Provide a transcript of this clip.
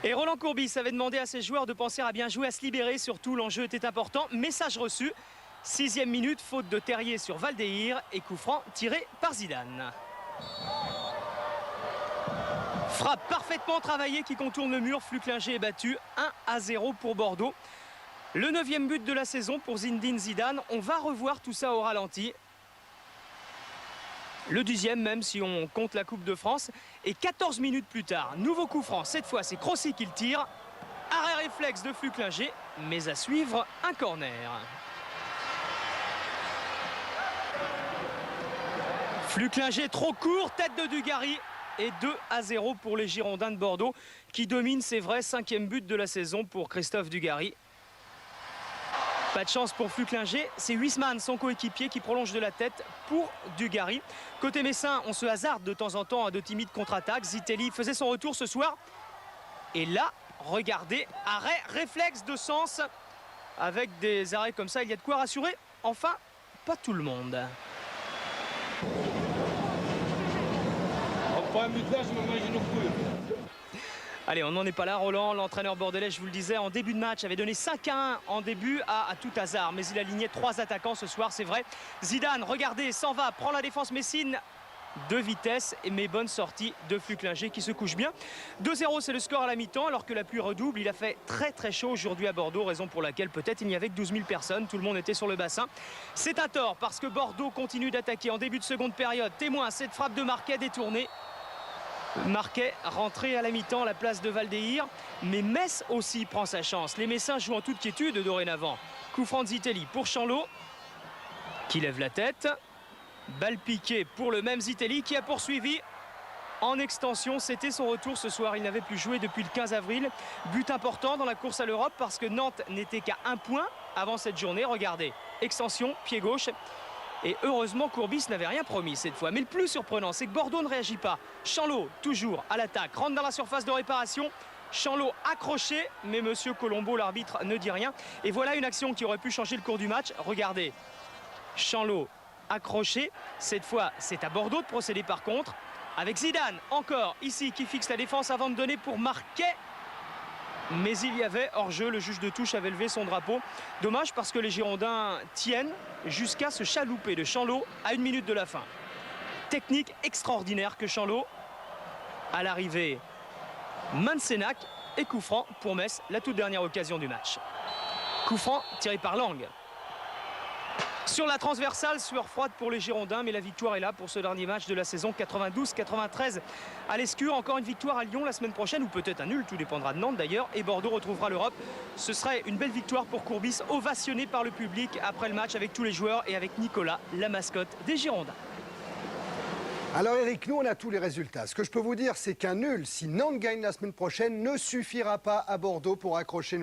Et Roland Courbis avait demandé à ses joueurs de penser à bien jouer, à se libérer. Surtout, l'enjeu était important. Message reçu. 6e minute, faute de Terrier sur Valdehir et coup franc tiré par Zidane. Frappe parfaitement travaillée qui contourne le mur. Flucklinger est battu 1-0 pour Bordeaux. Le 9e but de la saison pour Zinedine Zidane. On va revoir tout ça au ralenti. Le 10e même si on compte la Coupe de France. Et 14 minutes plus tard, nouveau coup franc. Cette fois, c'est Crossi qui le tire. Arrêt réflexe de Flucklinger, mais à suivre un corner. Flucklinger trop court, tête de Dugarry. Et 2-0 pour les Girondins de Bordeaux qui dominent, c'est vrai, 5e but de la saison pour Christophe Dugarry. Pas de chance pour Flucklinger, c'est Huisman, son coéquipier, qui prolonge de la tête pour Dugarry. Côté messin, on se hasarde de temps en temps à de timides contre-attaques. Zitelli faisait son retour ce soir. Et là, regardez, arrêt réflexe de Sens. Avec des arrêts comme ça, il y a de quoi rassurer. Enfin, pas tout le monde. Allez, on n'en est pas là, Roland. L'entraîneur bordelais, je vous le disais, en début de match, avait donné 5-1 en début à tout hasard. Mais il a aligné 3 attaquants ce soir, c'est vrai. Zidane, regardez, s'en va, prend la défense messine de vitesse. Mais bonne sortie de Flucklinger qui se couche bien. 2-0, c'est le score à la mi-temps, alors que la pluie redouble. Il a fait très chaud aujourd'hui à Bordeaux, raison pour laquelle peut-être il n'y avait que 12 000 personnes. Tout le monde était sur le bassin. C'est un tort, parce que Bordeaux continue d'attaquer en début de seconde période. Témoin, cette frappe de Marquet détournée. Marquet rentré à la mi-temps à la place de Valdehir, mais Metz aussi prend sa chance. Les Messins jouent en toute quiétude dorénavant. Coup franc de Zitelli pour Chanlot qui lève la tête. Balle piquée pour le même Zitelli qui a poursuivi en extension. C'était son retour ce soir, il n'avait plus joué depuis le 15 avril. But important dans la course à l'Europe parce que Nantes n'était qu'à 1 point avant cette journée. Regardez, extension, pied gauche. Et heureusement, Courbis n'avait rien promis cette fois. Mais le plus surprenant, c'est que Bordeaux ne réagit pas. Chanlot, toujours à l'attaque, rentre dans la surface de réparation. Chanlot accroché, mais Monsieur Colombo, l'arbitre, ne dit rien. Et voilà une action qui aurait pu changer le cours du match. Regardez, Chanlot accroché. Cette fois, c'est à Bordeaux de procéder par contre. Avec Zidane, encore ici, qui fixe la défense avant de donner pour Marquet. Mais il y avait hors-jeu, le juge de touche avait levé son drapeau. Dommage parce que les Girondins tiennent jusqu'à se chalouper de Chanlot à 1 minute de la fin. Technique extraordinaire que Chanlot. À l'arrivée, Mansenac et coup franc pour Metz, la toute dernière occasion du match. Coup franc tiré par Lang. Sur la transversale, sueur froide pour les Girondins, mais la victoire est là pour ce dernier match de la saison 92-93 à l'Escure. Encore une victoire à Lyon la semaine prochaine, ou peut-être un nul, tout dépendra de Nantes d'ailleurs. Et Bordeaux retrouvera l'Europe. Ce serait une belle victoire pour Courbis, ovationné par le public après le match avec tous les joueurs et avec Nicolas, la mascotte des Girondins. Alors Eric, nous on a tous les résultats. Ce que je peux vous dire, c'est qu'un nul, si Nantes gagne la semaine prochaine, ne suffira pas à Bordeaux pour accrocher